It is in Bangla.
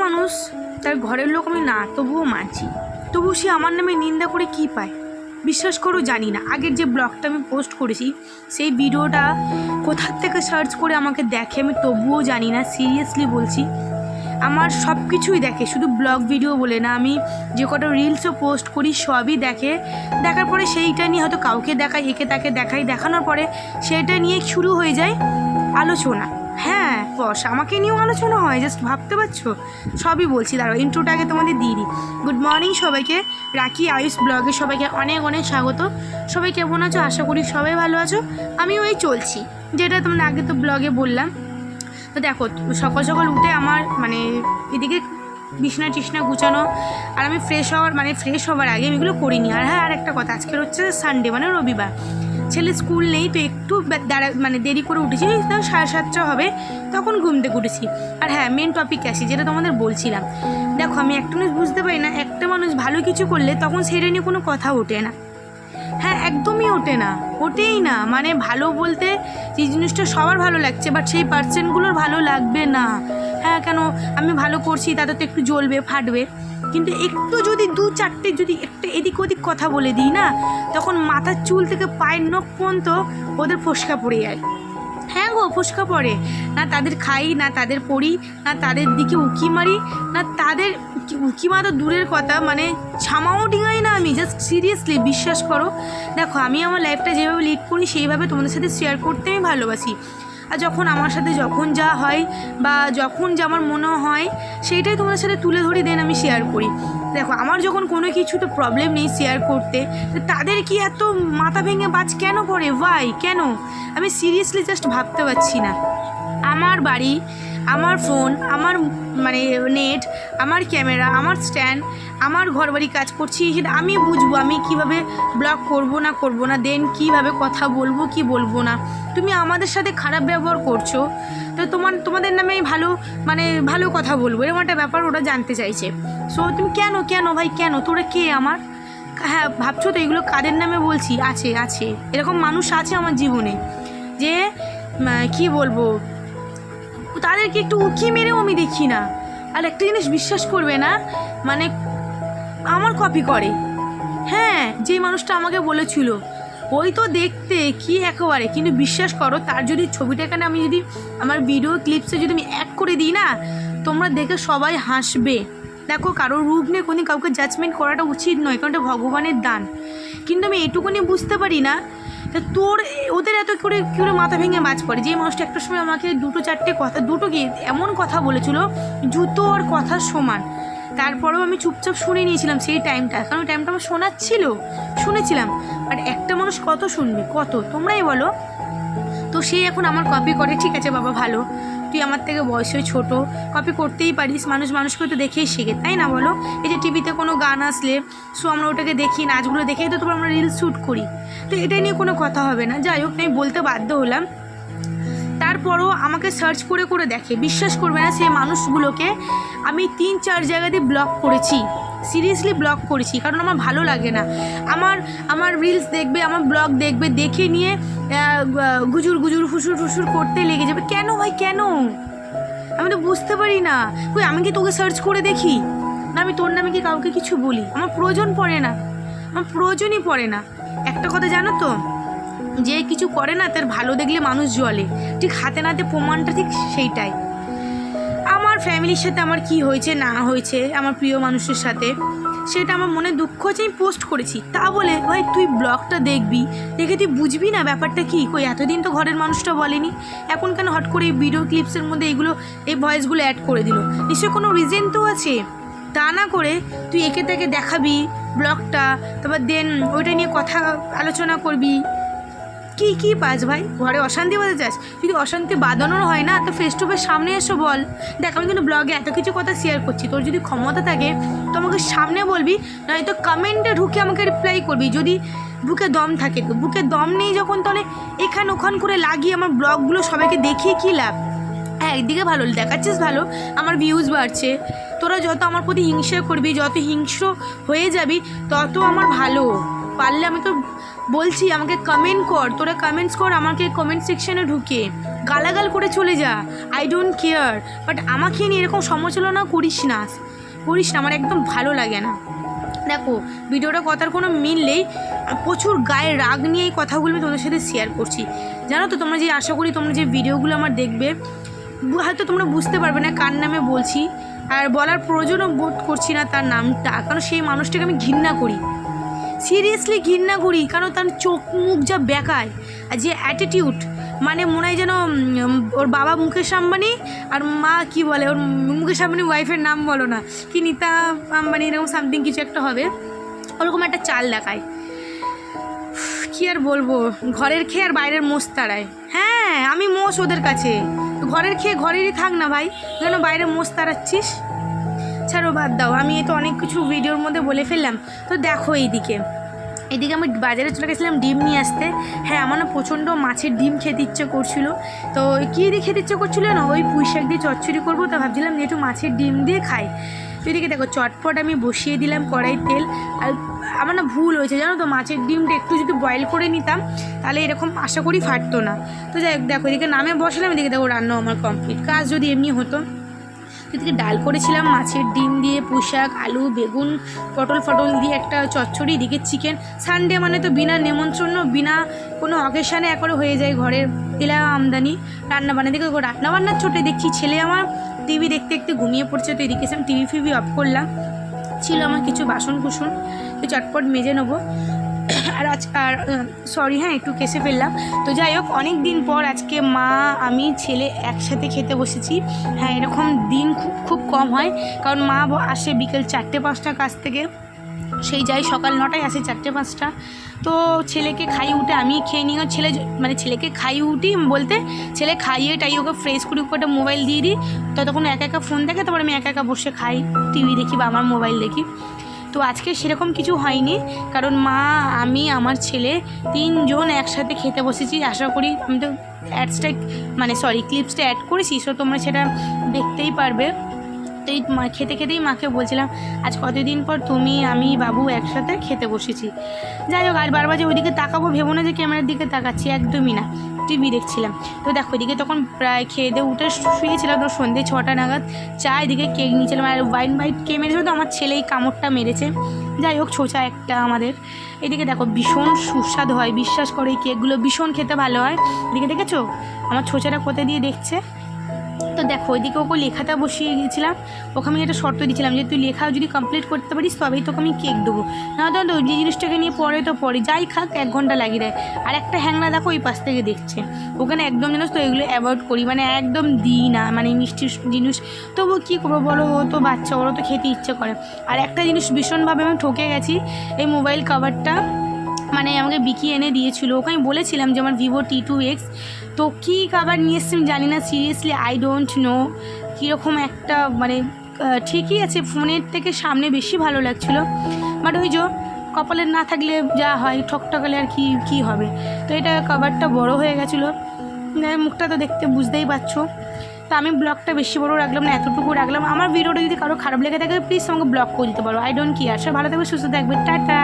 মানুষ তার ঘরের লোক আমি না তবুও মানছি, তবুও সে আমার নামে নিন্দা করে কি পায় বিশ্বাস করো জানি না। আগের যে ব্লগটা আমি পোস্ট করেছি সেই ভিডিওটা কোথার থেকে সার্চ করে আমাকে দেখে আমি তবুও জানি না। সিরিয়াসলি বলছি, আমার সব কিছুই দেখে, শুধু ব্লগ ভিডিও বলে না, আমি যে কটা রিলসও পোস্ট করি সবই দেখে। দেখার পরে সেইটা নিয়ে হয়তো কাউকে দেখাই, একে তাকে দেখাই, দেখানোর পরে সেইটা নিয়ে শুরু হয়ে যায় আলোচনা। হ্যাঁ বস, আমাকে নিয়েও আলোচনা হয়, জাস্ট ভাবতে পারছো। সবই বলছি, দাঁড়াও ইন্ট্রোটা আগে তোমাদের দিয়ে দিই। গুড মর্নিং সবাইকে, রাখি আয়ুষ ব্লগে সবাইকে অনেক অনেক স্বাগত। সবাই কেমন আছো? আশা করি সবাই ভালো আছো। আমিও এই চলছি, যেটা তোমরা আগে তো ব্লগে বললাম। তো দেখো, সকাল সকাল উঠে আমার মানে এদিকে বিছনা টিছনা গুছানো, আর আমি ফ্রেশ হওয়ার আগে আমি এগুলো করিনি। আর হ্যাঁ, আর একটা কথা, আজকের হচ্ছে সানডে মানে রবিবার, ছেলে স্কুল নেই, তো একটু দেরি করে উঠেছি, 7:30 হবে, তখন ঘুম থেকে উঠেছি। আর হ্যাঁ, মেন টপিক আসি, যেটা তোমাদের বলছিলাম। দেখো, আমি একটা জিনিস বুঝতে পারি না, একটা মানুষ ভালো কিছু করলে তখন সেটা নিয়ে কোনো কথা ওঠে না। হ্যাঁ, একদমই ওঠেই না। মানে ভালো বলতে যে জিনিসটা সবার ভালো লাগছে, বাট সেই পার্সেন্টগুলোর ভালো লাগবে না। হ্যাঁ, কেন আমি ভালো করছি তাতে তো একটু জ্বলবে, ফাটবে, কিন্তু একটু যদি 2-4টে যদি একটা এদিক ওদিক কথা বলে দিই না, তখন মাথার চুল থেকে পায়ের নখ পর্যন্ত ওদের ফোসকা পড়ে যায়। হ্যাঁ গো, ফোসকা পড়ে। না তাদের খাই, না তাদের পড়ি, না তাদের দিকে উকি মারি, না তাদের উকি মারা তো দূরের কথা, মানে ছামাও ডিঙাই না আমি। জাস্ট সিরিয়াসলি বিশ্বাস করো, দেখো আমি আমার লাইফটা যেভাবে লিড করি সেইভাবে তোমাদের সাথে শেয়ার করতে আমি ভালোবাসি। আর যখন আমার সাথে যখন যা হয় বা যখন যা আমার মনে হয় সেইটাই তোমাদের সাথে তুলে ধরি, দেন আমি শেয়ার করি। দেখো, আমার যখন কোনো কিছু তো প্রবলেম নেই শেয়ার করতে, তাদের কি এত মাথা ভেঙে বাজ কেন পড়ে? ওয়াই, কেন? আমি সিরিয়াসলি জাস্ট ভাবতে পারছি না। আমার বাড়ি, আমার ফোন, আমার মানে নেট, আমার ক্যামেরা, আমার স্ট্যান্ড, আমার ঘরবাড়ি কাজ করছি, সেটা আমি বুঝবো আমি কিভাবে ব্লগ করব না, দেন কিভাবে কথা বলবো কি বলবো না। তুমি আমাদের সাথে খারাপ ব্যবহার করছো, তো তোমাদের নামে আমি ভালো কথা বলবো, এরকম একটা ব্যাপার ওরা জানতে চাইছে। সো তুমি কেন ভাই, কেন? তোরা কে আমার? হ্যাঁ, ভাবছো তো এগুলো কাদের নামে বলছি? আছে এরকম মানুষ আছে আমার জীবনে, যে কি বলবো, তাদেরকে একটু উকি মেরেও আমি দেখি না। আর একটা জিনিস বিশ্বাস করবে না, মানে আমার কপি করে। হ্যাঁ, যে মানুষটা আমাকে বলেছিল ওই তো দেখতে কি একেবারে, কিন্তু বিশ্বাস করো, তার যদি ছবিটাকে আমি যদি আমার ভিডিও ক্লিপসে যদি আমি অ্যাড করে দিই না, তোমরা দেখে সবাই হাসবে। দেখো, কারোর রূপ নিয়ে কোনো কাউকে জাজমেন্ট করাটা উচিত নয়, কারণ এটা ভগবানের দান। কিন্তু আমি এটুকুনি বুঝতে পারি না, ওদের এত করে মাথা ভেঙে বাজ পড়ে। যে মানুষটা একটা সময় আমাকে 2-4টে কথা, এমন কথা বলেছিল জুতো আর কথার সমান, তারপরেও আমি চুপচাপ শুনে নিয়েছিলাম সেই টাইমটা, কারণ টাইমটা আমার শুনেছিলাম। আর একটা মানুষ কত শুনবে, কত? তোমরাই বলো। তো সে এখন আমার কপি করে। ঠিক আছে বাবা, ভালো, তুই আমার থেকে বয়সে ছোটো, কপি করতেই পারিস, মানুষকে তো দেখেই শেখে, তাই না বলো? এই যে টিভিতে কোনো গান আসলে সো আমরা ওটাকে দেখি, নাচগুলো দেখেই তো আমরা রিলস শ্যুট করি, তো এটা নিয়ে কোনো কথা হবে না। যাই হোক, আমি বলতে বাধ্য হলাম। তারপরও আমাকে সার্চ করে দেখে, বিশ্বাস করবে না, সেই মানুষগুলোকে আমি 3-4 জায়গাতে ব্লক করেছি, সিরিয়াসলি ব্লক করেছি, কারণ আমার ভালো লাগে না। আমার রিলস দেখবে, আমার ব্লগ দেখবে, দেখে নিয়ে গুজুর ফুসুর করতে লেগে যাবে। কেন ভাই, কেন? আমি তো বুঝতে পারি না। কই, আমি কি তোকে সার্চ করে দেখি না? আমি তোর নামে কি কাউকে কিছু বলি? আমার প্রয়োজনই পড়ে না। একটা কথা জানো তো, যে কিছু করে না তার ভালো দেখলে মানুষ জ্বলে, ঠিক হাতে নাতে প্রমাণটা ঠিক সেইটাই। আমার ফ্যামিলির সাথে আমার কি হয়েছে না হয়েছে, আমার প্রিয় মানুষের সাথে, সেটা আমার মনে দুঃখ হচ্ছে, আমি পোস্ট করেছি। তা বলে ভাই তুই ব্লগটা দেখে তুই বুঝবি না ব্যাপারটা কী? কই, এতদিন তো ঘরের মানুষটা বলেনি, এখন কেন হট করে এই ভিডিও ক্লিপসের মধ্যে এই ভয়েসগুলো অ্যাড করে দিল? নিশ্চয়ই কোনো রিজন তো আছে। তা না করে তুই একে তাকে দেখাবি ব্লগটা, তারপর দেন ওইটা নিয়ে কথা আলোচনা করবি। কি পাস ভাই? ঘরে অশান্তি বাঁধতে চাস? যদি অশান্তি বাঁধানোর হয় না, তো ফেস টু ফেস সামনে এসো বল। দেখ, আমি কিন্তু ব্লগে এত কিছু কথা শেয়ার করছি, তোর যদি ক্ষমতা থাকে তো আমাকে সামনে বলবি, নয়তো কমেন্টে ঢুকে আমাকে রিপ্লাই করবি, যদি বুকে দম থাকে। তো বুকে দম নেই যখন, তাহলে ওখান করে লাগিয়ে আমার ব্লগগুলো সবাইকে দেখিয়ে কী লাভ? হ্যাঁ, একদিকে ভালো দেখাচ্ছিস, ভালো, আমার ভিউজ বাড়ছে। তোরা যত আমার প্রতি হিংসা করবি, যত হিংস্র হয়ে যাবি, তত আমার ভালো। পারলে আমি তো বলছি আমাকে কমেন্ট কর, তোরা কমেন্টস কর আমাকে কমেন্ট সেকশনে ঢুকে গালাগাল করে চলে যা, আই ডোন্ট কেয়ার, বাট আমাকে নিয়ে এরকম সমালোচনা করিস না, আমার একদম ভালো লাগে না। দেখো ভিডিওটা কথার কোনো মিললেই প্রচুর গায়ে রাগ নিয়ে এই কথাগুলো আমি তোমাদের সাথে শেয়ার করছি। জানো তো তোমরা যে আশা করি তোমরা যে ভিডিওগুলো আমার দেখবে হয়তো তোমরা বুঝতে পারবে না কার নামে বলছি, আর বলার প্রয়োজনও বোধ করছি না তার নামটা, কারণ সেই মানুষটাকে আমি ঘৃণা করি, সিরিয়াসলি ঘৃণা করি, কারণ তার চোখ মুখ যা বেকায় আর যে অ্যাটিটিউড, মানে মনে হয় যেন ওর বাবা মুকেশ আম্বানি আর মা কি বলে, ওর মুকেশ আম্বানি ওয়াইফের নাম বলো না, কি নীতা আম্বানি, এরকম সামথিং কিছু একটা হবে, ওরকম একটা চাল দেখায়। কী আর বলবো, ঘরের খেয়ে আর বাইরের মোষ তাড়ায়। হ্যাঁ আমি মোষ ওদের কাছে, ঘরের খেয়ে ঘরেরই থাক না ভাই, কেন বাইরে মোষ তাড়াচ্ছিস? ছাড়ো বাদ দাও, আমি তো অনেক কিছু ভিডিওর মধ্যে বলে ফেললাম। তো দেখো এদিকে আমি বাজারে চলে গেছিলাম ডিম নিয়ে আসতে। হ্যাঁ আমার না প্রচণ্ড মাছের ডিম খেতে ইচ্ছে করছিল, তো কী দিয়ে খেতে ইচ্ছে করছিল না, ওই পুঁই শাক দিয়ে চচ্চড়ি করবো, তা ভাবছিলাম যে একটু মাছের ডিম দিয়ে খাই। তো এদিকে দেখো চটপট আমি বসিয়ে দিলাম কড়াই তেল, আর আমার না ভুল হয়েছে জানো তো, মাছের ডিমটা একটু যদি বয়েল করে নিতাম তাহলে এরকম আশা করি ফাটতো না। তো যাই হোক দেখো এদিকে নামে বসালাম, এদিকে দেখো রান্না আমার কমপ্লিট। কাজ যদি এমনি হতো, এদিকে ডাল করেছিলাম মাছের ডিম দিয়ে, পুঁই শাক, আলু, বেগুন, পটল দিয়ে একটা চচ্চড়ি, এদিকে চিকেন। সানডে মানে তো বিনা নেমন্ত্রণ, বিনা কোনো অকেশানে একবারে হয়ে যায় ঘরের তেলা আমদানি রান্নাবান্না। দিকে রান্নাবান্নার ছোটে দেখছি ছেলে আমার টিভি দেখতে দেখতে ঘুমিয়ে পড়ছে, তো এদিকে আমি টিভি অফ করলাম, ছিল আমার কিছু বাসন কুসন, তো চটপট মেজে নেবো। আর সরি হ্যাঁ একটু কেসে ফেললাম। তো যাই হোক অনেক দিন পর আজকে মা আমি ছেলে একসাথে খেতে বসেছি। হ্যাঁ এরকম দিন খুব কম হয়, কারণ মা আসে বিকেল 4টে-5টার কাছ থেকে, সেই যাই সকাল 9টায় আসে 4টে-5টা। তো ছেলেকে খাইয়ে উঠে আমি খেয়ে নিই, ছেলেকে খাইয়ে উঠি বলতে ছেলে খাইয়ে টাই ওকে ফ্রেশ করি, ওকে মোবাইল দিয়ে দিই, ততক্ষণ একা ফোন দেখে, তারপরে আমি একা বসে খাই, টিভি দেখি বা আমার মোবাইল দেখি। তো আজকে সেরকম কিছু হয়নি, কারণ মা আমি আমার ছেলে 3জন একসাথে খেতে বসেছি। আশা করি আমি তো ক্লিপসটা অ্যাড করেছি, সো তোমরা সেটা দেখতেই পারবে। তো এই খেতেই মাকে বলছিলাম আজ কতদিন পর তুমি আমি বাবু একসাথে খেতে বসেছি। যাই হোক আর বারবার যে ওইদিকে তাকাবো ভেবো না যে ক্যামেরার দিকে তাকাচ্ছি, একদমই না, টিভি দেখছিলাম। তো দেখো এদিকে তখন প্রায় খেয়ে দিয়ে উঠে শুয়েছিলাম, তো সন্ধ্যে 6টা নাগাদ চা, এদিকে কেক নিয়েছিলাম, আর বাইট কে মেরেছিল তো আমার ছেলেই কামড়টা মেরেছে। যাই হোক ছোচা একটা আমাদের। এদিকে দেখো ভীষণ সুস্বাদু হয়, বিশ্বাস করো এই কেকগুলো ভীষণ খেতে ভালো হয়। এদিকে দেখেছো আমার ছোচাটা কোথায় দিয়ে দেখছে। তো দেখো ওইদিকে ওকে লেখাটা বসিয়ে গিয়েছিলাম, ওকে আমি একটা শর্ত দিয়েছিলাম যে তুই লেখা যদি কমপ্লিট করতে পারিস তবেই তোকে আমি কেক দেবো, না তো যে জিনিসটাকে নিয়ে পরে যাই খাক 1 ঘন্টা লাগিয়ে দেয়। আর একটা হ্যাংলা দেখো ওই পাশ থেকে দেখছে, ওখানে একদম জানিস তো এগুলো অ্যাভয়েড করি, মানে একদম দিই না, মানে মিষ্টি জিনিস। তবু কী করবো বলো, ও তো বাচ্চা, ওরও তো খেতে ইচ্ছে করে। আর একটা জিনিস ভীষণভাবে আমি ঠকে গেছি, এই মোবাইল কভারটা মানে আমাকে বিকি এনে দিয়েছিল, ওকে আমি বলেছিলাম যে আমার ভিভো T2X, তো কী কাবার নিয়ে এসছি আমি জানি না, সিরিয়াসলি আই ডোন্ট নো, কীরকম একটা মানে ঠিকই আছে, ফোনের থেকে সামনে বেশি ভালো লাগছিলো, বাট ওই যে কপালের না থাকলে যা হয়, ঠকঠকালে আর কি হবে। তো এটা কাভারটা বড় হয়ে গেছিলো, মুখটা তো দেখতে বুঝতেই পারছো। তো আমি ব্লগটা বেশি বড় রাখলাম না, এতটুকু রাখলাম। আমার ভিডিওটা যদি কারো খারাপ লেগে থাকে প্লিজ আমাকে ব্লগ করে দিতে পারো, আই ডোন্ট কেয়ার। সব ভালো থাকবে, সুস্থ থাকবে, টাটা।